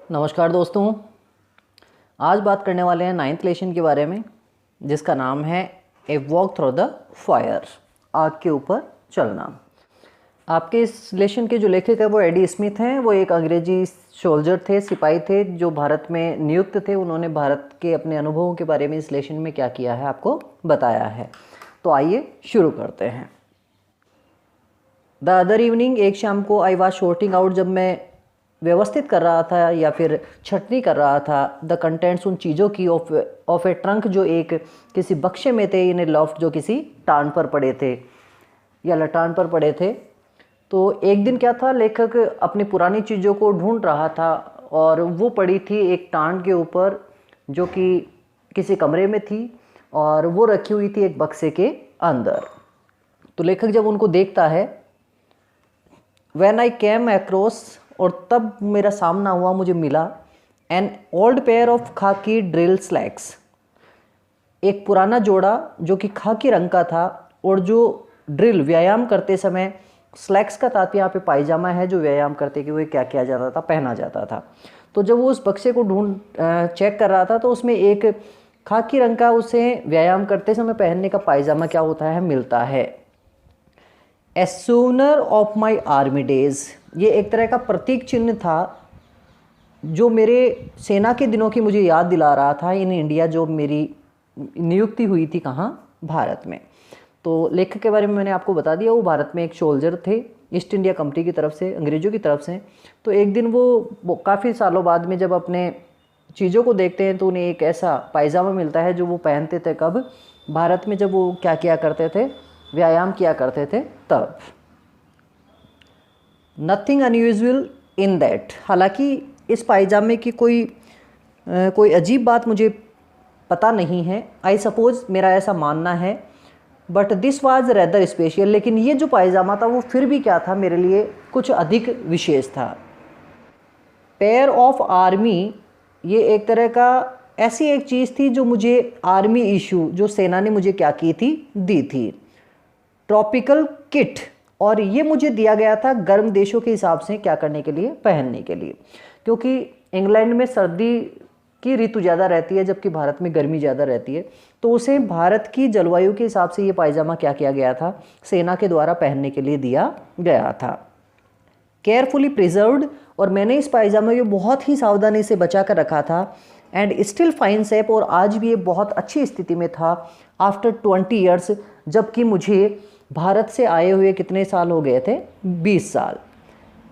नमस्कार दोस्तों। आज बात करने वाले हैं 9th लेसन के बारे में, जिसका नाम है a walk through the fire, आग के ऊपर चलना। आपके इस लेसन के जो लेखक है वो एडी स्मिथ हैं। वो एक अंग्रेजी सोल्जर थे, सिपाही थे जो भारत में नियुक्त थे। उन्होंने भारत के अपने अनुभवों के बारे में इस लेसन में क्या किया है आपको बताया है। तो आइए शुरू करते हैं। द अदर इवनिंग, एक शाम को, आई वॉज शॉर्टिंग आउट, जब मैं व्यवस्थित कर रहा था या फिर छटनी कर रहा था द कंटेंट्स, उन चीज़ों की, ऑफ ए ट्रंक, जो एक किसी बक्से में थे, इन ए लॉफ्ट, जो किसी टान पर पड़े थे या लटान पर पड़े थे। तो एक दिन क्या था, लेखक अपनी पुरानी चीज़ों को ढूंढ रहा था और वो पड़ी थी एक टान के ऊपर जो कि किसी कमरे में थी और वो रखी हुई थी एक बक्से के अंदर। तो लेखक जब उनको देखता है, व्हेन आई केम अक्रॉस, और तब मेरा सामना हुआ, मुझे मिला, एन ओल्ड पेयर ऑफ खाकी ड्रिल स्लैक्स, एक पुराना जोड़ा जो कि खाकी रंग का था और जो ड्रिल, व्यायाम करते समय, स्लैक्स का तात्पर्य यहाँ पे पायजामा है, जो व्यायाम करते कि वो क्या किया जाता था, पहना जाता था। तो जब वो उस बक्से को चेक कर रहा था तो उसमें एक खाकी रंग का, उसे व्यायाम करते समय पहनने का पायजामा क्या होता है, मिलता है। A sooner of my army days, ये एक तरह का प्रतीक चिन्ह था जो मेरे सेना के दिनों की मुझे याद दिला रहा था इन इंडिया, जो मेरी नियुक्ति हुई थी कहाँ, भारत में। तो लेखक के बारे में मैंने आपको बता दिया, वो भारत में एक सोल्जर थे, ईस्ट इंडिया कंपनी की तरफ से, अंग्रेज़ों की तरफ से। तो एक दिन वो काफ़ी सालों बाद में जब अपने चीज़ों को देखते हैं तो उन्हें एक ऐसा पायजामा मिलता है जो वो पहनते थे कब, भारत में, जब वो क्या किया करते थे, व्यायाम किया करते थे तब। नथिंग अनयूजुअल इन दैट, हालांकि इस पायजामे की कोई अजीब बात मुझे पता नहीं है, आई सपोज, मेरा ऐसा मानना है, but this was rather special, लेकिन ये जो पायजामा था वो फिर भी क्या था, मेरे लिए कुछ अधिक विशेष था। पेयर ऑफ आर्मी, ये एक तरह का ऐसी एक चीज़ थी जो मुझे आर्मी इशू, जो सेना ने मुझे क्या की थी, दी थी। ट्रॉपिकल किट, और ये मुझे दिया गया था गर्म देशों के हिसाब से क्या करने के लिए, पहनने के लिए, क्योंकि इंग्लैंड में सर्दी की ऋतु ज़्यादा रहती है जबकि भारत में गर्मी ज़्यादा रहती है। तो उसे भारत की जलवायु के हिसाब से ये पायजामा क्या किया गया था, सेना के द्वारा पहनने के लिए दिया गया था। केयरफुली प्रिजर्व्ड, और मैंने इस पायजामे को बहुत ही सावधानी से बचा कर रखा था। एंड स्टिल फाइन शेप, और आज भी ये बहुत अच्छी स्थिति में था आफ्टर 20 ईयर्स, जबकि मुझे भारत से आए हुए कितने साल हो गए थे, 20 साल।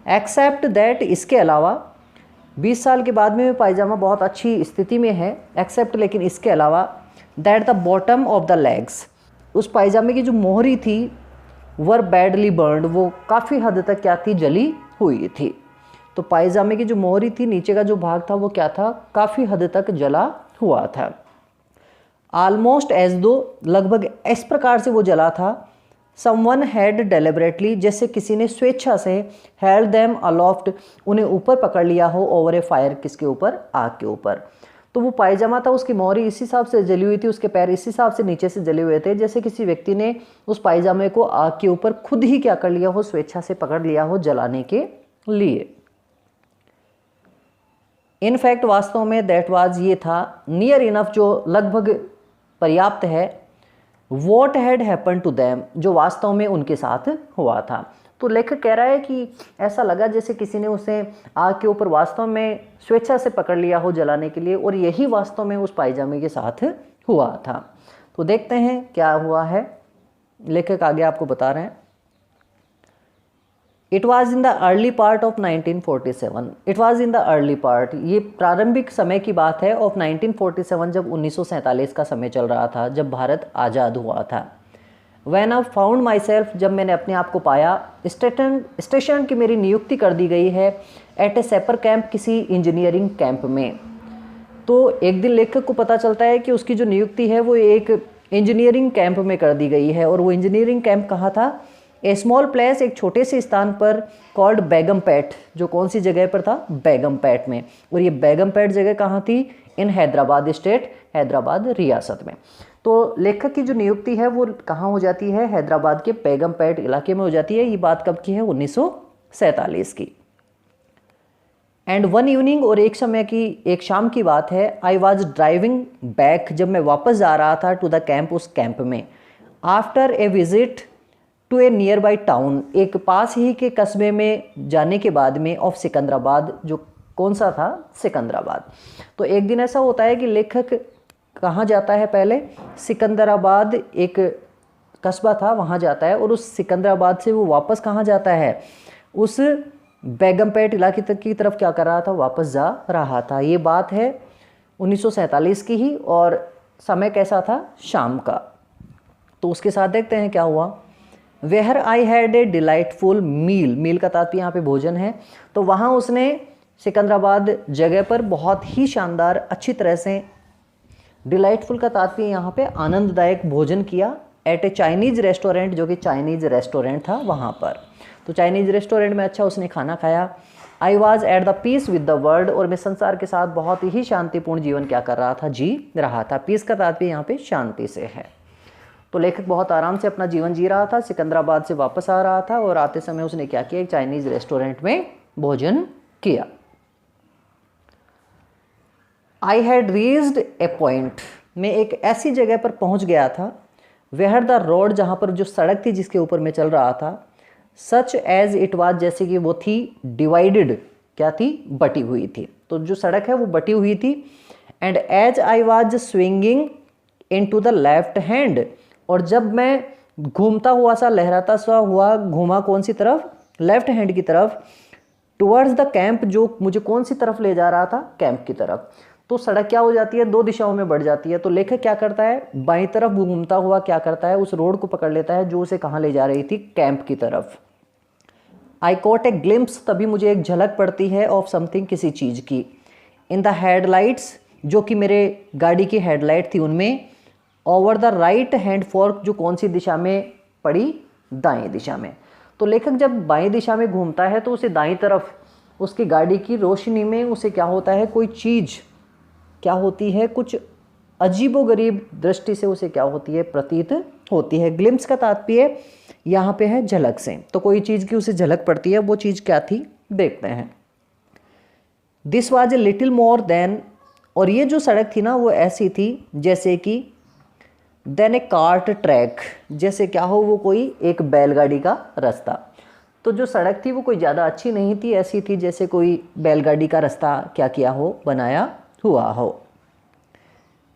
एक्सेप्ट दैट, इसके अलावा 20 साल के बाद में पायजामा बहुत अच्छी स्थिति में है, एक्सेप्ट, लेकिन इसके अलावा, that the bottom of the legs, उस पायजामे की जो मोहरी थी, वर बैडली बर्न्ड, वो काफ़ी हद तक क्या थी, जली हुई थी। तो पायजामे की जो मोहरी थी, नीचे का जो भाग था वो क्या था, काफ़ी हद तक जला हुआ था। ऑलमोस्ट एज दो, लगभग इस प्रकार से वो जला था। समवन हैड डेलिबरेटली, जैसे किसी ने स्वेच्छा से, हेल्ड देम अलोफ्ट, उन्हें ऊपर पकड़ लिया हो, ओवर ए फायर, किसके ऊपर, आग के ऊपर। तो वो पायजामा था, उसकी मोहरी इस हिसाब से जली हुई थी, उसके पैर इस हिसाब से नीचे से जले हुए थे, जैसे किसी व्यक्ति ने उस पायजामे को आग के ऊपर खुद ही क्या कर लिया हो, स्वेच्छा से पकड़ लिया हो जलाने के लिए। इनफैक्ट, वास्तव में दैट वाज, ये था, नियर इनफ, जो लगभग पर्याप्त है, what had happen to them, जो वास्तव में उनके साथ हुआ था। तो लेखक कह रहा है कि ऐसा लगा जैसे किसी ने उसे आग के ऊपर वास्तव में स्वेच्छा से पकड़ लिया हो जलाने के लिए, और यही वास्तव में उस पायजामे के साथ हुआ था। तो देखते हैं क्या हुआ है, लेखक आगे आपको बता रहे हैं। It was in the early part of 1947, it was in the early part, ये प्रारंभिक समय की बात है, ऑफ 1947, जब 1947 का समय चल रहा था, जब भारत आज़ाद हुआ था। When I found my self, जब मैंने अपने आप को पाया, स्टेशन की मेरी नियुक्ति कर दी गई है, एट ए सेपर कैंप, किसी इंजीनियरिंग कैंप में। तो एक दिन लेखक को पता चलता है कि उसकी जो नियुक्ति है वो एक इंजीनियरिंग कैंप में कर दी गई है, और वो इंजीनियरिंग कैंप कहाँ था, ए स्मॉल प्लेस, एक छोटे से स्थान पर, कॉल्ड बेगमपेट, जो कौन सी जगह पर था, बेगमपेट में। और ये बेगमपेट जगह कहाँ थी, इन हैदराबाद स्टेट, हैदराबाद रियासत में। तो लेखक की जो नियुक्ति है वो कहाँ हो जाती है, हैदराबाद के बेगमपेट इलाके में हो जाती है। ये बात कब की है, 1947 की। एंड वन इवनिंग, और एक शाम की बात है, आई वॉज ड्राइविंग बैक, जब मैं वापस जा रहा था टू द कैंप, उस कैंप में, after a visit to a near by town, एक पास ही के कस्बे में जाने के बाद में, ऑफ सिकंदराबाद, जो कौन सा था, सिकंदराबाद। तो एक दिन ऐसा होता है कि लेखक कहाँ जाता है, पहले सिकंदराबाद एक कस्बा था वहाँ जाता है, और उस सिकंदराबाद से वो वापस कहाँ जाता है, उस बेगमपेट इलाके तक की तरफ क्या कर रहा था, वापस जा रहा था। ये बात है 1947 की ही, और समय कैसा था, शाम का। तो उसके साथ देखते हैं क्या हुआ। Where I had a delightful meal, meal का तात्पर्य यहाँ पे भोजन है, तो वहाँ उसने सिकंदराबाद जगह पर बहुत ही शानदार अच्छी तरह से, डिलाइटफुल का तात्पर्य यहाँ पे आनंददायक भोजन किया, एट ए चाइनीज़ रेस्टोरेंट, जो कि चाइनीज़ रेस्टोरेंट था वहाँ पर। तो चाइनीज़ रेस्टोरेंट में अच्छा उसने खाना खाया। I was at the peace with the world, और मैं संसार के साथ बहुत ही शांतिपूर्ण जीवन क्या कर रहा था, जी रहा था। पीस का तात्पर्य यहाँ पे शांति से है। तो लेखक बहुत आराम से अपना जीवन जी रहा था, सिकंदराबाद से वापस आ रहा था, और आते समय उसने क्या किया, एक चाइनीज़ रेस्टोरेंट में भोजन किया। I had reached A point, मैं एक ऐसी जगह पर पहुंच गया था, वेयर द रोड, जहाँ पर जो सड़क थी जिसके ऊपर मैं चल रहा था, सच एज इट वाज, जैसे कि वो थी, डिवाइडेड, क्या थी, बटी हुई थी। तो जो सड़क है वो बटी हुई थी। And as I was swinging into the left hand, और जब मैं घूमता हुआ सा, लहराता सा हुआ घूमा कौन सी तरफ, लेफ्ट हैंड की तरफ, टुवर्ड्स द कैंप, जो मुझे कौन सी तरफ ले जा रहा था, कैंप की तरफ। तो सड़क क्या हो जाती है, दो दिशाओं में बढ़ जाती है। तो लेखक क्या करता है, बाईं तरफ घूमता हुआ क्या करता है, उस रोड को पकड़ लेता है जो उसे कहाँ ले जा रही थी, कैंप की तरफ। आई कॉट ए ग्लिम्प्स, तभी मुझे एक झलक पड़ती है, ऑफ समथिंग, किसी चीज़ की, इन द हेडलाइट्स, जो कि मेरे गाड़ी की हेडलाइट थी उनमें, over the right hand fork, जो कौन सी दिशा में पड़ी, दाएं दिशा में। तो लेखक जब बाएं दिशा में घूमता है तो उसे दाईं तरफ, उसकी गाड़ी की रोशनी में उसे क्या होता है, कोई चीज़ क्या होती है, कुछ अजीबोगरीब दृष्टि से उसे क्या होती है, प्रतीत होती है। ग्लिम्स का तात्पर्य यहाँ पे है झलक से, तो कोई चीज़ की उसे झलक पड़ती है, वो चीज़ क्या थी, देखते हैं। This was a little more than, और ये जो सड़क थी ना वो ऐसी थी जैसे कि, देन ए कार्ट ट्रैक, जैसे क्या हो, वो कोई एक बैलगाड़ी का रास्ता। तो जो सड़क थी वो कोई ज़्यादा अच्छी नहीं थी, ऐसी थी जैसे कोई बैलगाड़ी का रास्ता क्या किया हो, बनाया हुआ हो।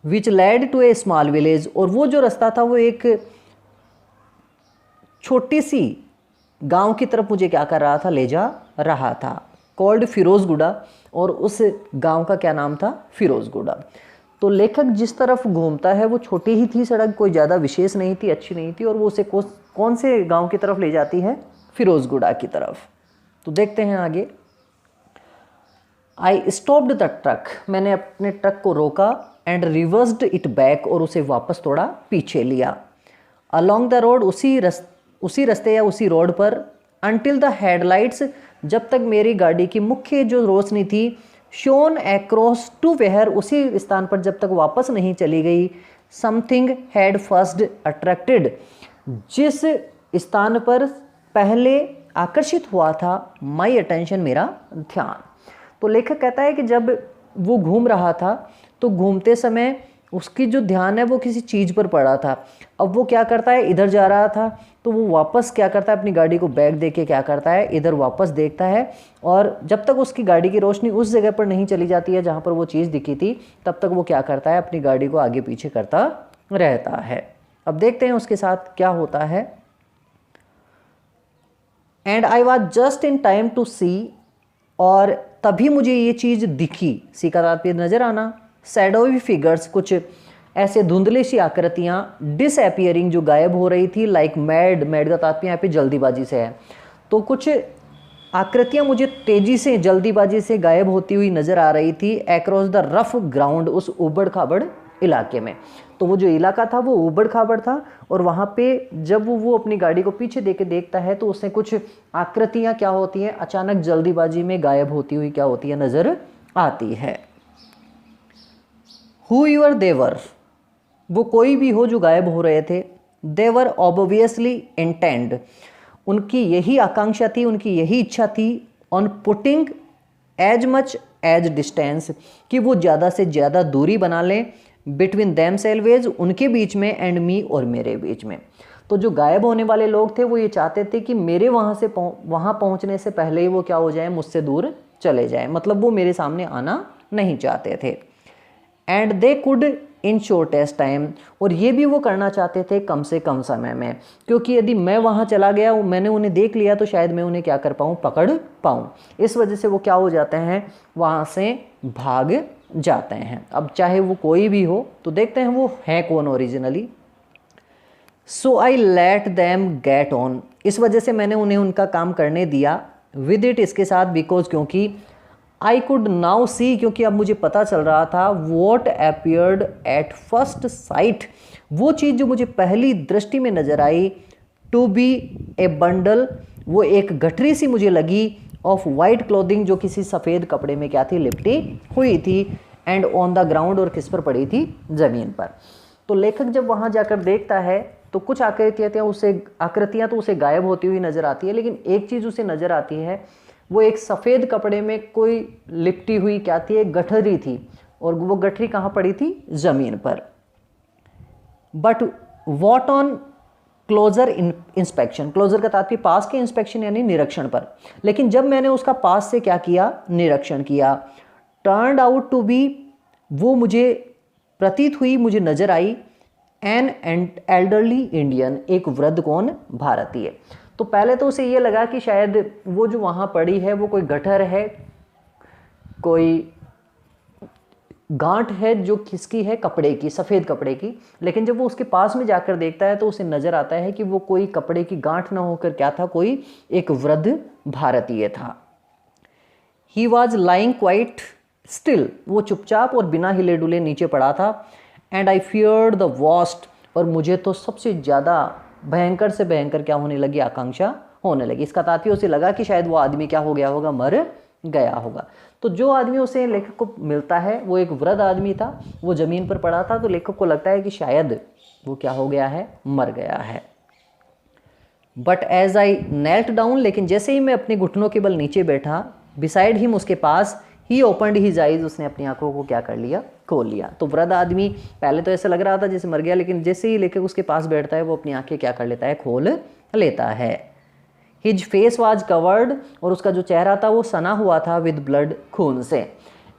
Which led to a small village, और वो जो रास्ता था वो एक छोटी सी गांव की तरफ मुझे क्या कर रहा था, ले जा रहा था। कॉल्ड फिरोजगुड़ा, और उस गांव का क्या नाम था, फिरोजगुड़ा। तो लेखक जिस तरफ घूमता है वो छोटी ही थी सड़क, कोई ज़्यादा विशेष नहीं थी, अच्छी नहीं थी, और वो उसे कौन से गांव की तरफ ले जाती है, फिरोजगुड़ा की तरफ। तो देखते हैं आगे। आई स्टॉप्ड द ट्रक, मैंने अपने ट्रक को रोका, एंड रिवर्स्ड इट बैक, और उसे वापस थोड़ा पीछे लिया। अलॉन्ग द रोड, उसी रास्ते या उसी रोड पर, अनटिल द हेडलाइट्स, जब तक मेरी गाड़ी की मुख्य जो रोशनी थी, शोन अक्रॉस टू वेयर, उसी स्थान पर जब तक वापस नहीं चली गई, समथिंग हैड फर्स्ट अट्रैक्टेड, जिस स्थान पर पहले आकर्षित हुआ था, माई अटेंशन, मेरा ध्यान। तो लेखक कहता है कि जब वो घूम रहा था तो घूमते समय उसकी जो ध्यान है वो किसी चीज़ पर पड़ा था। अब वो क्या करता है, इधर जा रहा था तो वो वापस क्या करता है, अपनी गाड़ी को बैक दे के क्या करता है, इधर वापस देखता है, और जब तक उसकी गाड़ी की रोशनी उस जगह पर नहीं चली जाती है जहाँ पर वो चीज़ दिखी थी, तब तक वो क्या करता है, अपनी गाड़ी को आगे पीछे करता रहता है। अब देखते हैं उसके साथ क्या होता है। And I was just in time to see, और तभी मुझे ये चीज़ दिखी, सी का तात्पर्य नजर आना, शैडोवी फिगर्स, कुछ ऐसे धुंधली सी आकृतियाँ, डिसअपियरिंग, जो गायब हो रही थी, लाइक मैड, मैड का तात्पर्य यहाँ पे जल्दीबाजी से है, तो कुछ आकृतियाँ मुझे तेज़ी से, जल्दीबाजी से गायब होती हुई नज़र आ रही थी, अक्रॉस द रफ ग्राउंड, उस उबड़ खाबड़ इलाके में। तो वो जो इलाका था वो उबड़ खाबड़ था, और वहाँ पे जब वो अपनी गाड़ी को पीछे देके देखता है तो उससे कुछ आकृतियाँ क्या होती हैं, अचानक जल्दीबाजी में गायब होती हुई क्या होती है, नज़र आती है। हु यूर देवर, वो कोई भी हो जो गायब हो रहे थे, देवर ऑब्वियसली इंटेंड, उनकी यही आकांक्षा थी, उनकी यही इच्छा थी, on putting as much as distance, कि वो ज़्यादा से ज़्यादा दूरी बना लें बिटवीन दैम सेल्वेज, उनके बीच में, एंड मी, और मेरे बीच में। तो जो गायब होने वाले लोग थे वो ये चाहते थे कि मेरे वहाँ पहुँचने से पहले ही वो क्या हो जाए, मुझसे दूर चले जाए, मतलब वो मेरे सामने आना नहीं चाहते थे। And they could in shortest time, और ये भी वो करना चाहते थे कम से कम समय में, क्योंकि यदि मैं वहाँ चला गया, मैंने उन्हें देख लिया, तो शायद मैं उन्हें क्या कर पाऊँ, पकड़ पाऊँ। इस वजह से वो क्या हो जाते हैं, वहाँ से भाग जाते हैं। अब चाहे वो कोई भी हो, तो देखते हैं वो है कौन originally. So I let them get on, इस वजह से मैंने उन्हें उनका काम करने दिया, विद इट, इसके साथ, बिकॉज, क्योंकि आई कुड नाउ सी, क्योंकि अब मुझे पता चल रहा था, what appeared at first sight, वो चीज़ जो मुझे पहली दृष्टि में नजर आई, टू बी ए बंडल, वो एक गठरी सी मुझे लगी, ऑफ वाइट क्लोथिंग, जो किसी सफ़ेद कपड़े में क्या थी, लिपटी हुई थी, एंड ऑन द ग्राउंड, और किस पर पड़ी थी, ज़मीन पर। तो लेखक जब वहाँ जाकर देखता है तो कुछ आकृतियाँ तो उसे गायब होती हुई नजर आती है, लेकिन एक चीज़ उसे नजर आती है, वो एक सफ़ेद कपड़े में कोई लिपटी हुई क्या थी, एक गठरी थी, और वो गठरी कहाँ पड़ी थी, ज़मीन पर। But what on closer inspection, closer का तात्पर्य पास के इंस्पेक्शन यानी निरीक्षण पर, लेकिन जब मैंने उसका पास से क्या किया, निरीक्षण किया, टर्न्ड आउट टू बी, वो मुझे प्रतीत हुई, मुझे नजर आई, एन एल्डरली इंडियन, एक वृद्ध कौन, भारतीय। तो पहले तो उसे ये लगा कि शायद वो जो वहाँ पड़ी है वो कोई गठर है, कोई गांठ है जो किसकी है, कपड़े की, सफ़ेद कपड़े की, लेकिन जब वो उसके पास में जाकर देखता है तो उसे नज़र आता है कि वो कोई कपड़े की गांठ ना होकर क्या था, कोई एक वृद्ध भारतीय था। He was lying quite still, वो चुपचाप और बिना हिले डुले नीचे पड़ा था। And I feared the worst, और मुझे तो सबसे ज़्यादा भयंकर से भयंकर क्या होने लगी, आकांक्षा होने लगी। इसका तात्पर्य उसे लगा कि शायद वो आदमी क्या हो गया होगा, मर गया होगा। तो जो आदमी उसे लेखक को मिलता है वो एक वृद्ध आदमी था, वो ज़मीन पर पड़ा था, तो लेखक को लगता है कि शायद वो क्या हो गया है, मर गया है। But as I knelt down, लेकिन जैसे ही मैं अपने घुटनों के बल नीचे बैठा, बिसाइड हिम, उसके पास, ही ओपनड हिज आइज, उसने अपनी आंखों को क्या कर लिया, खोल लिया। तो वृद्ध आदमी पहले तो ऐसा लग रहा था जैसे मर गया, लेकिन जैसे ही लेखक उसके पास बैठता है वो अपनी आंखें क्या कर लेता है, खोल लेता है। हिज फेस वाज कवर्ड, और उसका जो चेहरा था वो सना हुआ था विद ब्लड, खून से।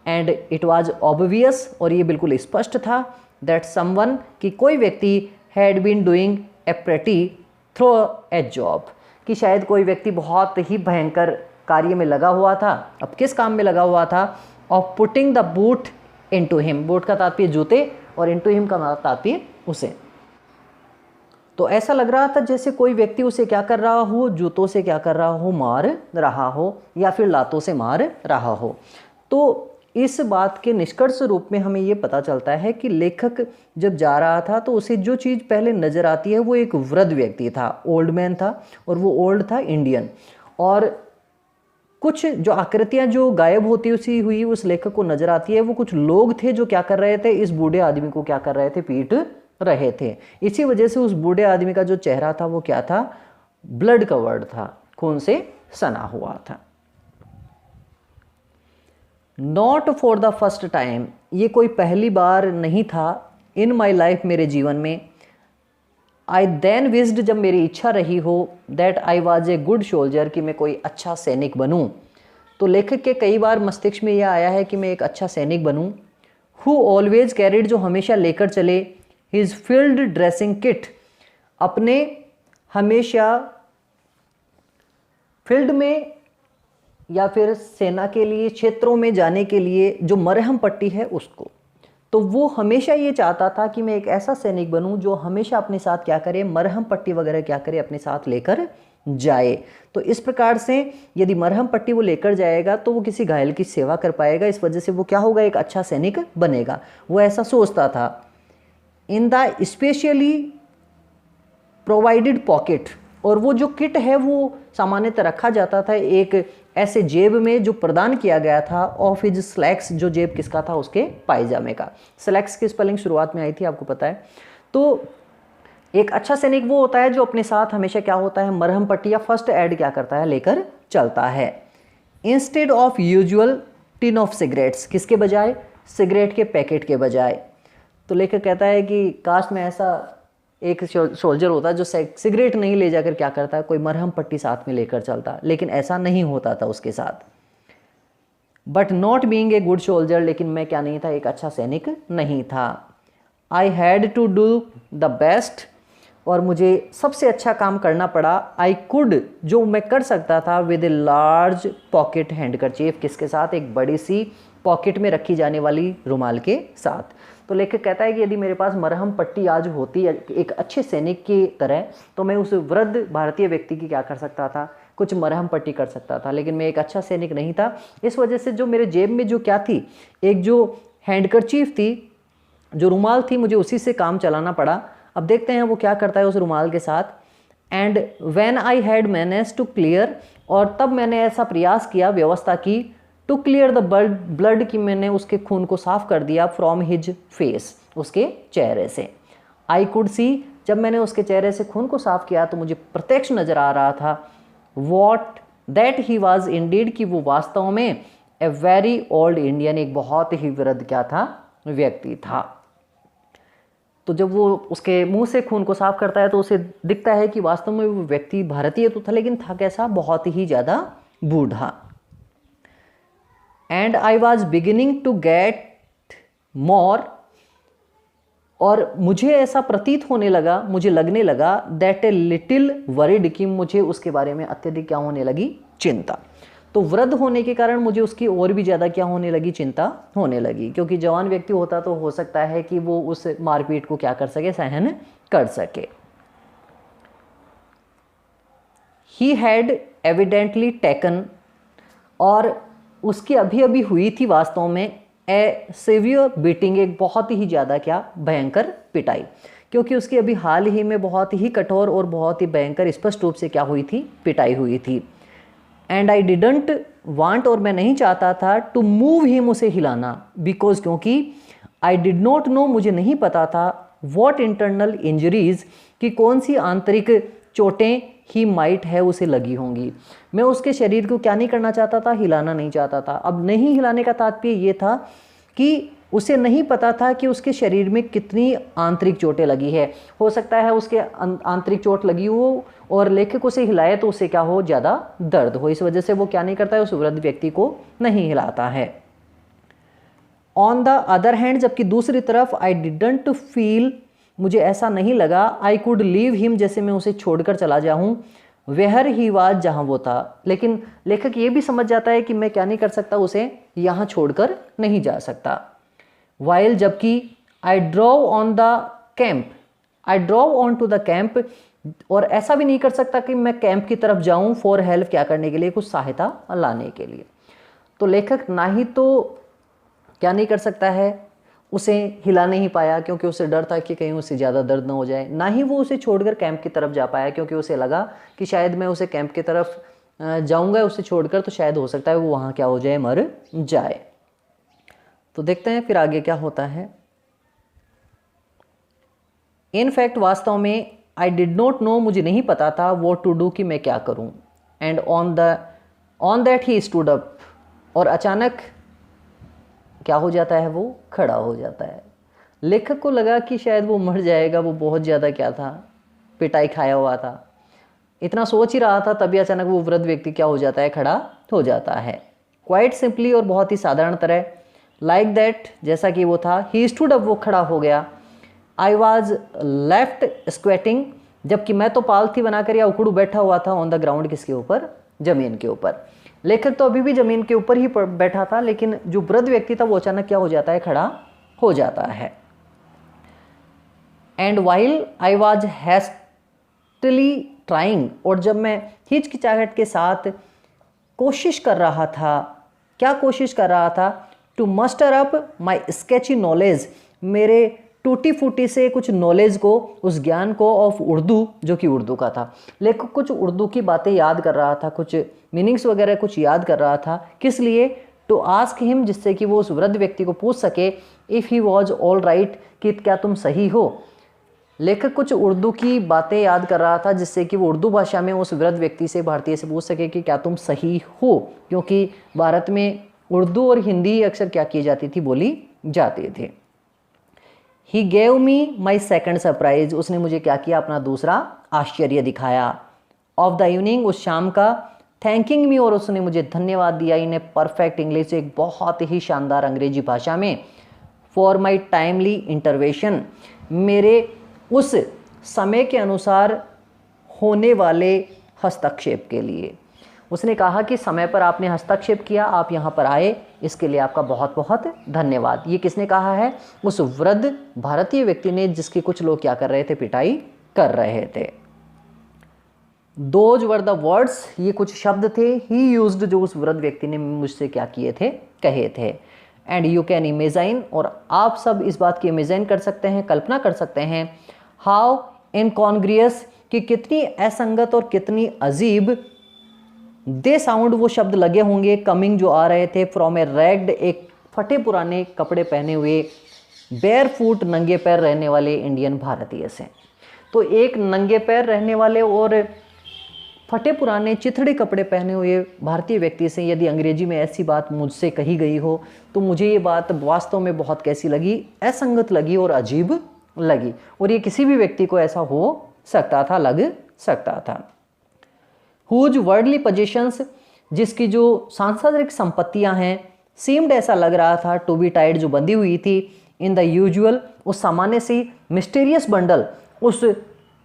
एंड इट वाज ऑब्वियस, और ये बिल्कुल स्पष्ट था, दैट समवन, कि कोई व्यक्ति had been doing a pretty thorough job, कि शायद कोई व्यक्ति बहुत ही भयंकर कार्य में लगा हुआ था। अब किस काम में लगा हुआ था, of putting the boot into him, boot का तात्पर्य जूते, और इनटू हिम का तात्पर्य उसे। तो ऐसा लग रहा था जैसे कोई व्यक्ति उसे क्या कर रहा हो, जूतों से क्या कर रहा हो, मार रहा हो, या फिर लातों से मार रहा हो। तो इस बात के निष्कर्ष रूप में हमें ये पता चलता है कि लेखक जब जा रहा था तो उसे जो चीज़ पहले नज़र आती है वो एक वृद्ध व्यक्ति था, ओल्ड मैन था, और वो ओल्ड था, इंडियन। और कुछ जो आकृतियां जो गायब होती हुई उस लेखक को नजर आती है, वो कुछ लोग थे जो क्या कर रहे थे, इस बूढ़े आदमी को क्या कर रहे थे, पीट रहे थे। इसी वजह से उस बूढ़े आदमी का जो चेहरा था वो क्या था, ब्लड कवर्ड था, खून से सना हुआ था। Not for the first time, ये कोई पहली बार नहीं था इन माई लाइफ, मेरे जीवन में। आई देन विस्ड, जब मेरी इच्छा रही हो, that I was a good soldier, कि मैं कोई अच्छा सैनिक बनूं। तो लेखक के कई बार मस्तिष्क में यह आया है कि मैं एक अच्छा सैनिक बनूं। हु ऑलवेज कैरिड, जो हमेशा लेकर चले, हिज फील्ड ड्रेसिंग किट, अपने हमेशा फील्ड में या फिर सेना के लिए, क्षेत्रों में जाने के लिए जो मरहम पट्टी है उसको। तो वो हमेशा ये चाहता था कि मैं एक ऐसा सैनिक बनूं जो हमेशा अपने साथ क्या करे, मरहम पट्टी वगैरह क्या करे, अपने साथ लेकर जाए। तो इस प्रकार से यदि मरहम पट्टी वो लेकर जाएगा तो वो किसी घायल की सेवा कर पाएगा, इस वजह से वो क्या होगा, एक अच्छा सैनिक बनेगा। वो ऐसा सोचता था। In the specially provided pocket, और वो जो किट है वो सामान्यतः रखा जाता था एक ऐसे जेब में जो प्रदान किया गया था, ऑफ हिज स्लैक्स, जो जेब किसका था, उसके पायजामे का। स्लैक्स की स्पेलिंग शुरुआत में आई थी, आपको पता है। तो एक अच्छा सैनिक वो होता है जो अपने साथ हमेशा क्या होता है, मरहम पट्टी या फर्स्ट एड क्या करता है, लेकर चलता है। Instead of usual tin of cigarettes, किसके बजाय, सिगरेट के पैकेट के बजाय। तो लेखक कहता है कि काश में ऐसा एक सोल्जर होता जो सिगरेट नहीं ले जाकर क्या करता है, कोई मरहम पट्टी साथ में लेकर चलता, लेकिन ऐसा नहीं होता था उसके साथ। But not being a good soldier, लेकिन मैं क्या नहीं था, एक अच्छा सैनिक नहीं था। I had to do the best, और मुझे सबसे अच्छा काम करना पड़ा। आई कुड, जो मैं कर सकता था, with a large pocket handkerchief, किसके साथ, एक बड़ी सी पॉकेट में रखी जाने वाली रुमाल के साथ। तो लेखक कहता है कि यदि मेरे पास मरहम पट्टी आज होती एक अच्छे सैनिक की तरह, तो मैं उस वृद्ध भारतीय व्यक्ति की क्या कर सकता था, कुछ मरहम पट्टी कर सकता था। लेकिन मैं एक अच्छा सैनिक नहीं था, इस वजह से जो मेरे जेब में जो क्या थी, एक जो हैंडकरचीफ थी, जो रुमाल थी, मुझे उसी से काम चलाना पड़ा। अब देखते हैं वो क्या करता है उस रुमाल के साथ। And when I had manage to clear, और तब मैंने ऐसा प्रयास किया, व्यवस्था की, टू क्लियर द ब्लड, की मैंने उसके खून को साफ कर दिया, फ्रॉम हिज फेस, उसके चेहरे से। आई कुड सी, जब मैंने उसके चेहरे से खून को साफ किया तो मुझे प्रत्यक्ष नजर आ रहा था, what that he was Indeed, कि वो वास्तव में ए वेरी ओल्ड इंडियन, एक बहुत ही वृद्ध क्या था, व्यक्ति था। तो जब वो उसके मुंह से खून को साफ करता है तो उसे दिखता है कि वास्तव में वो व्यक्ति भारतीय तो था, लेकिन था कैसा, बहुत ही ज़्यादा बूढ़ा। And I was beginning to get more, और मुझे ऐसा प्रतीत होने लगा, मुझे लगने लगा, दैट ए लिटिल वरिड, कि मुझे उसके बारे में अत्यधिक क्या होने लगी, चिंता। तो वृद्ध होने के कारण मुझे उसकी और भी ज़्यादा क्या होने लगी, चिंता होने लगी, क्योंकि जवान व्यक्ति होता तो हो सकता है कि वो उस मारपीट को क्या कर सके, सहन कर सके। ही हैड एविडेंटली टेकन, और उसकी अभी अभी हुई थी वास्तव में, ए सिवियर बीटिंग, एक बहुत ही ज़्यादा क्या, भयंकर पिटाई, क्योंकि उसकी अभी हाल ही में बहुत ही कठोर और बहुत ही भयंकर स्पष्ट रूप से क्या हुई थी, पिटाई हुई थी। एंड आई डिडंट वांट, और मैं नहीं चाहता था, टू मूव हिम, उसे हिलाना, बिकॉज, क्योंकि आई डिड नॉट नो, मुझे नहीं पता था, वॉट इंटरनल इंजरीज, कि कौन सी आंतरिक चोटें ही माइट है उसे लगी होंगी। मैं उसके शरीर को क्या नहीं करना चाहता था, हिलाना नहीं चाहता था। अब नहीं हिलाने का तात्पर्य ये था कि उसे नहीं पता था कि उसके शरीर में कितनी आंतरिक चोटें लगी है। हो सकता है उसके आंतरिक चोट लगी हो और लेखक उसे हिलाए तो उसे क्या हो, ज़्यादा दर्द हो, इस वजह से वो क्या नहीं करता है, उस वृद्ध व्यक्ति को नहीं हिलाता है। ऑन द अदर हैंड, जबकि दूसरी तरफ, आई डिडंट फील, मुझे ऐसा नहीं लगा, आई कुड लीव हिम, जैसे मैं उसे छोड़कर चला जाऊं, वेहर ही वाज, जहां वो था। लेकिन लेखक ये भी समझ जाता है कि मैं क्या नहीं कर सकता, उसे यहाँ छोड़कर नहीं जा सकता। वाइल, जबकि, I drove on the camp, I drove on to the camp, और ऐसा भी नहीं कर सकता कि मैं कैंप की तरफ जाऊं, फॉर हेल्प, क्या करने के लिए, कुछ सहायता लाने के लिए। तो लेखक ना ही तो क्या नहीं कर सकता है, उसे हिला नहीं पाया क्योंकि उसे डर था कि कहीं उससे ज़्यादा दर्द ना हो जाए, ना ही वो उसे छोड़कर कैंप की तरफ जा पाया क्योंकि उसे लगा कि शायद मैं उसे कैंप की तरफ जाऊंगा उसे छोड़कर तो शायद हो सकता है वो वहाँ क्या हो जाए, मर जाए। तो देखते हैं फिर आगे क्या होता है। इन फैक्ट, वास्तव में, आई डिड नॉट नो, मुझे नहीं पता था, वॉट टू डू, कि मैं क्या करूं। And on that he stood up, और अचानक क्या हो जाता है, वो खड़ा हो जाता है। लेखक को लगा कि शायद वो मर जाएगा, वो बहुत ज़्यादा क्या था, पिटाई खाया हुआ था, इतना सोच ही रहा था, तभी अचानक वो वृद्ध व्यक्ति क्या हो जाता है, खड़ा हो जाता है। क्वाइट सिंपली, और बहुत ही साधारण तरह, लाइक दैट, जैसा कि वो था, ही स्टूड अप, वो खड़ा हो गया। आई वॉज लेफ्ट स्क्वेटिंग, जबकि मैं तो पालथी बनाकर या उकड़ू बैठा हुआ था, ऑन द ग्राउंड, किसके ऊपर, जमीन के ऊपर। लेखक तो अभी भी जमीन के ऊपर ही बैठा था, लेकिन जो वृद्ध व्यक्ति था वो अचानक क्या हो जाता है, खड़ा हो जाता है। And while I was hastily trying, और जब मैं हिचकिचाहट के साथ कोशिश कर रहा था, क्या कोशिश कर रहा था, to muster up my sketchy knowledge, मेरे टूटी फूटी से कुछ नॉलेज को, उस ज्ञान को, ऑफ उर्दू, जो कि उर्दू का था। लेखक कुछ उर्दू की बातें याद कर रहा था, कुछ मीनिंग्स वगैरह कुछ याद कर रहा था, किस लिए, टू आस्क हिम, जिससे कि वो उस वृद्ध व्यक्ति को पूछ सके, if he was all right, कि क्या तुम सही हो। लेखक कुछ उर्दू की बातें याद कर रहा था जिससे कि वो उर्दू भाषा में उस वृद्ध व्यक्ति से, भारतीय से पूछ सके कि क्या तुम सही हो, क्योंकि भारत में उर्दू और हिंदी अक्सर क्या की जाती थी, बोली जाती थी। He gave me my second surprise, उसने मुझे क्या किया, अपना दूसरा आश्चर्य दिखाया। ऑफ द इवनिंग, उस शाम का। थैंकिंग मी, और उसने मुझे धन्यवाद दिया इन ए परफेक्ट इंग्लिश, एक बहुत ही शानदार अंग्रेजी भाषा में। फॉर माई टाइमली इंटरवेंशन, मेरे उस समय के अनुसार होने वाले हस्तक्षेप के लिए। उसने कहा कि समय पर आपने हस्तक्षेप किया, आप यहाँ पर आए, इसके लिए आपका बहुत बहुत धन्यवाद। ये किसने कहा है? उस वृद्ध भारतीय व्यक्ति ने, जिसके कुछ लोग क्या कर रहे थे, पिटाई कर रहे थे। दोज वर द वर्ड्स, ये कुछ शब्द थे, ही यूज्ड, जो उस वृद्ध व्यक्ति ने मुझसे क्या किए थे, कहे थे। एंड यू कैन इमेजाइन, और आप सब इस बात की इमेजाइन कर सकते हैं, कल्पना कर सकते हैं, हाउ इनकॉन्ग्रियस, कि कितनी असंगत और कितनी अजीब, दे साउंड, वो शब्द लगे होंगे, कमिंग, जो आ रहे थे, फ्रॉम ए रैग्ड, एक फटे पुराने कपड़े पहने हुए, बेयर फूट, नंगे पैर रहने वाले इंडियन भारतीय से। तो एक नंगे पैर रहने वाले और फटे पुराने चिथड़े कपड़े पहने हुए भारतीय व्यक्ति से यदि अंग्रेजी में ऐसी बात मुझसे कही गई हो तो मुझे ये बात वास्तव में बहुत कैसी लगी, असंगत लगी और अजीब लगी। और ये किसी भी व्यक्ति को ऐसा हो सकता था, लग सकता था। हुज वर्ल्डली पोजीशंस, जिसकी जो सांसारिक संपत्तियां हैं, सीम्ड, ऐसा लग रहा था, टू बी टाइड, जो बंधी हुई थी, इन द यूजुअल, उस सामान्य सी, मिस्टीरियस बंडल, उस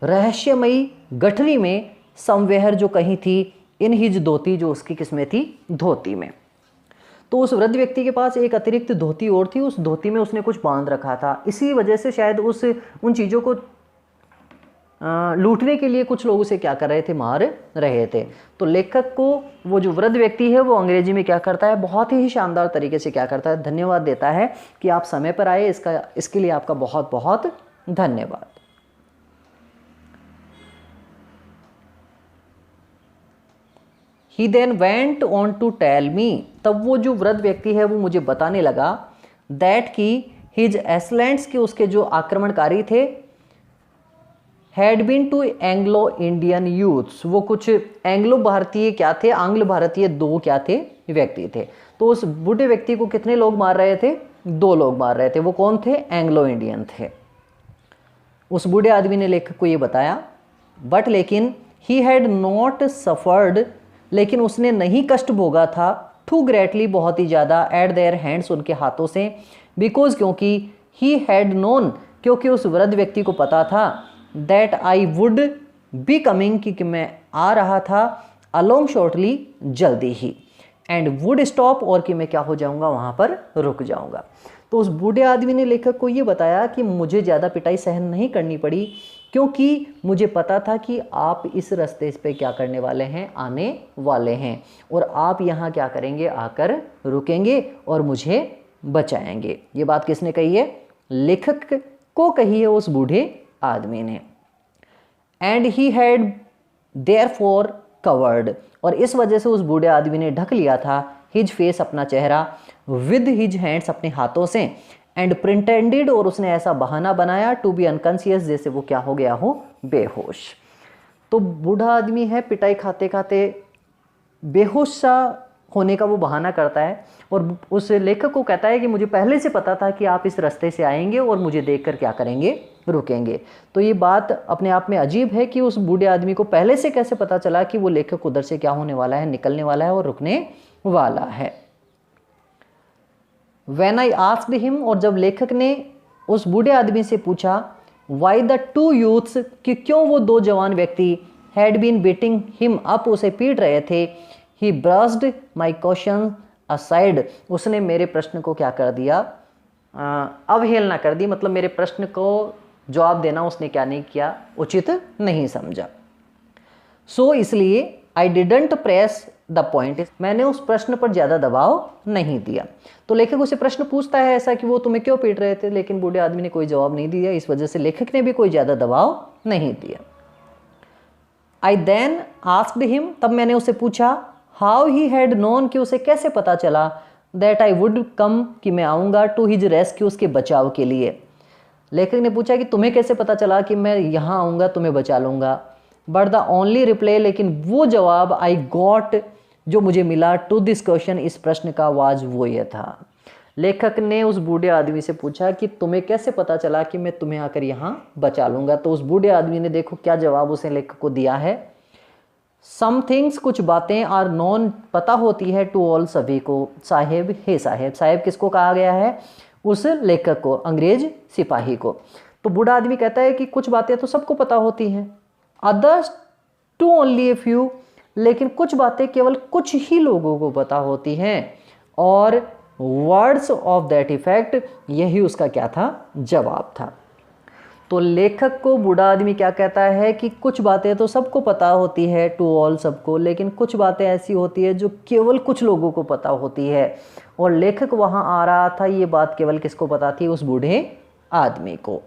रहस्यमयी गठरी में, समवेयर, जो कहीं थी, इन हिज धोती, जो उसकी किस्में थी, धोती में। तो उस वृद्ध व्यक्ति के पास एक अतिरिक्त धोती और थी, उस धोती में उसने कुछ बांध रखा था। इसी वजह से शायद उन चीज़ों को लूटने के लिए कुछ लोग उसे क्या कर रहे थे, मार रहे थे। तो लेखक को वो जो वृद्ध व्यक्ति है वो अंग्रेजी में क्या करता है, बहुत ही शानदार तरीके से क्या करता है, धन्यवाद देता है कि आप समय पर आए, इसके लिए आपका बहुत बहुत धन्यवाद। He then went on to tell me, तब वो जो वृद्ध व्यक्ति है वो मुझे बताने लगा, that कि his assailants, के उसके जो आक्रमणकारी थे, had been to Anglo Indian youths, वो कुछ एंग्लो भारतीय क्या थे, आंग्ल भारतीय दो क्या थे, व्यक्ति थे। तो उस बूढ़े व्यक्ति को कितने लोग मार रहे थे, 2 लोग मार रहे थे। वो कौन थे, एंग्लो इंडियन थे। उस बूढ़े आदमी ने लेखक को ये बताया, बट लेकिन ही हैड नॉट सफर्ड, लेकिन उसने नहीं कष्ट भोगा था, टू ग्रेटली, बहुत ही ज़्यादा, एट देयर हैंड्स, उनके हाथों से, बिकॉज, क्योंकि, ही हैड नोन, क्योंकि उस वृद्ध व्यक्ति को पता था, that I would be coming, कि मैं आ रहा था, अलोंग शॉर्टली, जल्दी ही, एंड वुड स्टॉप, और कि मैं क्या हो जाऊंगा, वहाँ पर रुक जाऊंगा। तो उस बूढ़े आदमी ने लेखक को ये बताया कि मुझे ज़्यादा पिटाई सहन नहीं करनी पड़ी, क्योंकि मुझे पता था कि आप इस रास्ते पे क्या करने वाले हैं, आने वाले हैं, और आप यहाँ क्या करेंगे, आकर रुकेंगे और मुझे बचाएंगे। ये बात किसने कही है, लेखक को कही है, उस बूढ़े आदमी ने। And he had therefore covered, और इस वजह से उस बूढ़े आदमी ने ढक लिया था, हिज फेस, अपना चेहरा, विद हिज हैंड्स, अपने हाथों से, एंड प्रिटेंडेड, और उसने ऐसा बहाना बनाया, टू बी अनकॉन्शियस, जैसे वो क्या हो गया हो, बेहोश। तो बूढ़ा आदमी है, पिटाई खाते खाते बेहोश सा होने का वो बहाना करता है, और उस लेखक को कहता है कि मुझे पहले से पता था कि आप इस रास्ते से आएंगे और मुझे देखकर क्या करेंगे, रुकेंगे। तो ये बात अपने आप में अजीब है कि उस बूढ़े आदमी को पहले से कैसे पता चला कि वो लेखक उधर से क्या होने वाला है, निकलने वाला है और रुकने वाला है। When I asked him, और जब लेखक ने उस बूढ़े आदमी से पूछा, why the 2 youths, कि क्यों वो 2 जवान व्यक्ति, had been beating him up, उसे पीट रहे थे, he brushed my question aside, उसने मेरे प्रश्न को क्या कर दिया, अवहेलना कर दी, मतलब मेरे प्रश्न को जवाब देना उसने क्या नहीं किया, उचित नहीं समझा। सो इसलिए I didn't press the point, मैंने उस प्रश्न पर ज़्यादा दबाव नहीं दिया। तो लेखक उसे प्रश्न पूछता है ऐसा कि वो तुम्हें क्यों पीट रहे थे, लेकिन बूढ़े आदमी ने कोई जवाब नहीं दिया, इस वजह से लेखक ने भी कोई ज़्यादा दबाव नहीं दिया। आई देन आस्क्ड हिम, तब मैंने उसे पूछा, हाउ ही हैड नोन, कि उसे कैसे पता चला, दैट आई वुड कम, कि मैं आऊँगा, टू हिज रेस्क्यू, उसके बचाव के लिए। लेखक ने पूछा कि तुम्हें कैसे पता चला कि मैं यहाँ आऊँगा तुम्हें बचा लूँगा। बट द ओनली रिप्लाई, लेकिन वो जवाब आई गॉट जो मुझे मिला टू दिस क्वेश्चन, इस प्रश्न का वाज वो ये था। लेखक ने उस बूढ़े आदमी से पूछा कि तुम्हें कैसे पता चला कि मैं तुम्हें आकर यहाँ बचा लूँगा। तो उस बूढ़े आदमी ने देखो क्या जवाब उसे लेखक को दिया है। सम थिंग्स, कुछ बातें, आर नॉन, पता होती है, टू ऑल, सभी को, साहेब, हे साहेब। साहेब किसको कहा गया है? उस लेखक को, अंग्रेज सिपाही को। तो बूढ़ा आदमी कहता है कि कुछ बातें तो सबको पता होती हैं, others to only a few, लेकिन कुछ बातें केवल कुछ ही लोगों को पता होती हैं। और वर्ड्स ऑफ दैट इफेक्ट, यही उसका क्या था? जवाब था। तो लेखक को बूढ़ा आदमी क्या कहता है कि कुछ बातें तो सबको पता होती है, टू ऑल, सबको, लेकिन कुछ बातें ऐसी होती है जो केवल कुछ लोगों को पता होती है। और लेखक वहाँ आ रहा था, ये बात केवल किसको पता थी? उस बूढ़े आदमी को।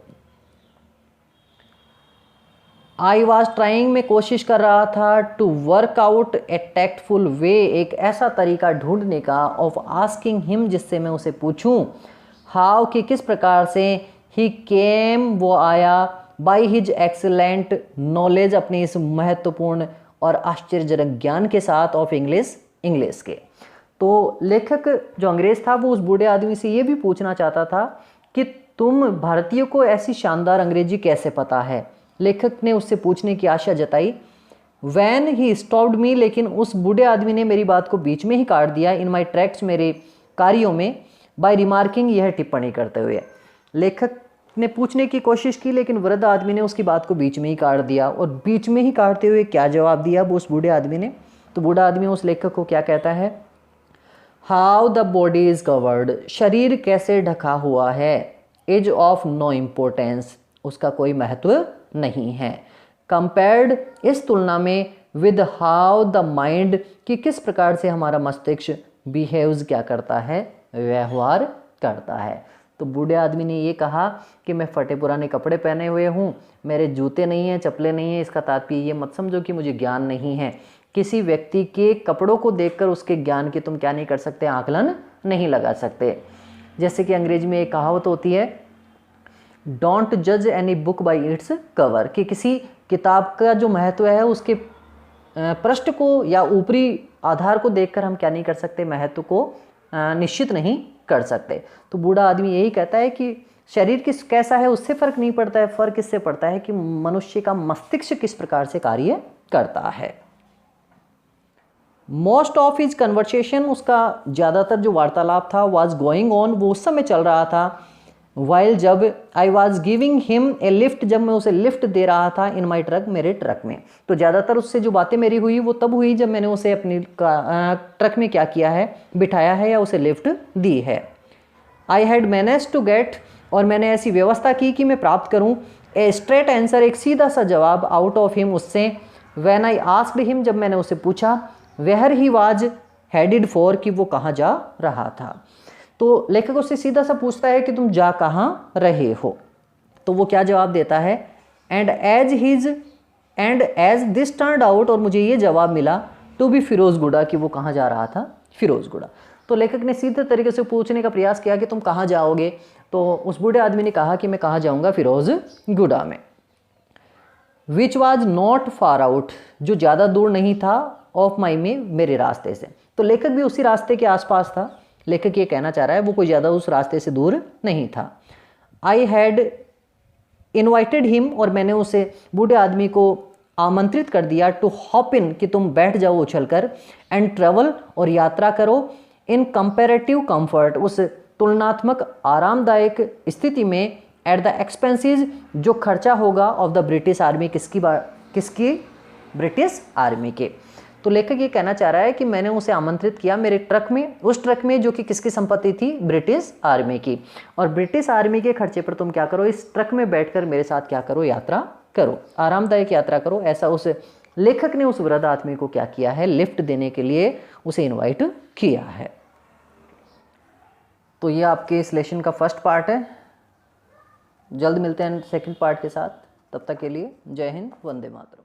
आई वॉज ट्राइंग, में कोशिश कर रहा था, to work out a tactful way, एक ऐसा तरीका ढूंढने का, ऑफ आस्किंग हिम, जिससे मैं उसे पूछूं, हाउ, कि किस प्रकार से, ही केम, वो आया, बाई हिज एक्सीलेंट नॉलेज, अपने इस महत्वपूर्ण और आश्चर्यजनक ज्ञान के साथ, ऑफ इंग्लिश, इंग्लिश के। तो लेखक जो अंग्रेज था वो उस बूढ़े आदमी से ये भी पूछना चाहता था कि तुम भारतीयों को ऐसी शानदार अंग्रेजी कैसे पता है। लेखक ने उससे पूछने की आशा जताई। वैन ही स्टॉप्ड मी, लेकिन उस बूढ़े आदमी ने मेरी बात को बीच में ही काट दिया, इन माई ट्रैक्ट्स, मेरे कार्यों में, बाय रिमार्किंग, यह टिप्पणी करते हुए। लेखक ने पूछने की कोशिश की, लेकिन वृद्ध आदमी ने उसकी बात को बीच में ही काट दिया। और बीच में ही काटते हुए क्या जवाब दिया वो उस बूढ़े आदमी ने? तो बूढ़ा आदमी उस लेखक को क्या कहता है? How the body is covered, शरीर कैसे ढका हुआ है, इज ऑफ नो इम्पोर्टेंस, उसका कोई महत्व नहीं है, कंपेयर्ड, इस तुलना में, विद हाउ द माइंड, कि किस प्रकार से हमारा मस्तिष्क बिहेव्स, क्या करता है? व्यवहार करता है। तो बूढ़े आदमी ने ये कहा कि मैं फटे पुराने कपड़े पहने हुए हूँ, मेरे जूते नहीं हैं, चप्पलें नहीं हैं, इसका तात्पर्य ये मत समझो कि मुझे ज्ञान नहीं है। किसी व्यक्ति के कपड़ों को देखकर उसके ज्ञान की तुम क्या नहीं कर सकते? आकलन नहीं लगा सकते। जैसे कि अंग्रेजी में एक कहावत होती है, डोंट जज any book by its cover, कि किसी किताब का जो महत्व है उसके पृष्ठ को या ऊपरी आधार को देखकर हम क्या नहीं कर सकते? महत्व को निश्चित नहीं कर सकते। तो बूढ़ा आदमी यही कहता है कि शरीर किस कैसा है उससे फर्क नहीं पड़ता है, फर्क इससे पड़ता है कि मनुष्य का मस्तिष्क किस प्रकार से कार्य करता है। मोस्ट ऑफ हिज कन्वर्सेशन, उसका ज़्यादातर जो वार्तालाप था, वाज गोइंग ऑन, वो उस समय चल रहा था, वाइल, जब, I was giving him a lift, जब मैं उसे लिफ्ट दे रहा था, इन माई ट्रक, मेरे ट्रक में। तो ज़्यादातर उससे जो बातें मेरी हुई वो तब हुई जब मैंने उसे अपनी ट्रक में क्या किया है? बिठाया है या उसे लिफ्ट दी है। I had manage to get, और मैंने ऐसी व्यवस्था की कि मैं प्राप्त करूं, ए स्ट्रेट आंसर, एक सीधा सा जवाब, आउट ऑफ हिम, उससे। व्हेन आई आस्क्ड हिम, जब मैंने उसे पूछा, where he was headed for, कि वो कहाँ जा रहा था। तो लेखक उससे सीधा सा पूछता है कि तुम जा कहाँ रहे हो। तो वो क्या जवाब देता है? And as this turned out, और मुझे ये जवाब मिला, टू बी फिरोजगुड़ा, कि वो कहाँ जा रहा था? फिरोजगुड़ा। तो लेखक ने सीधे तरीके से पूछने का प्रयास किया कि तुम कहाँ जाओगे। तो उस बूढ़े आदमी ने कहा कि मैं कहाँ जाऊँगा? फिरोजगुड़ा में। Which was not far out, जो ज़्यादा दूर नहीं था, ऑफ माई में, मेरे रास्ते से। तो लेखक भी उसी रास्ते के आसपास था। लेखक ये कहना चाह रहा है वो कोई ज़्यादा उस रास्ते से दूर नहीं था। आई हैड इन्वाइटेड हिम, और मैंने उसे, बूढ़े आदमी को आमंत्रित कर दिया, टू हॉप इन, कि तुम बैठ जाओ उछल कर, एंड ट्रेवल, और यात्रा करो, इन कंपेरेटिव कंफर्ट, उस तुलनात्मक आरामदायक स्थिति में, एट द एक्सपेंसेस, जो खर्चा होगा, ऑफ द ब्रिटिश आर्मी, किसकी? ब्रिटिश आर्मी के। तो लेखक ये कहना चाह रहा है कि मैंने उसे आमंत्रित किया मेरे ट्रक में, उस ट्रक में जो कि किसकी संपत्ति थी? ब्रिटिश आर्मी की। और ब्रिटिश आर्मी के खर्चे पर तुम क्या करो? इस ट्रक में बैठकर मेरे साथ क्या करो? यात्रा करो, आरामदायक यात्रा करो। ऐसा उस लेखक ने उस वृद्ध आदमी को क्या किया है? लिफ्ट देने के लिए उसे इन्वाइट किया है। तो ये आपके इस लेसन का फर्स्ट पार्ट है। जल्द मिलते हैं सेकंड पार्ट के साथ, तब तक के लिए जय हिंद, वंदे मातरम।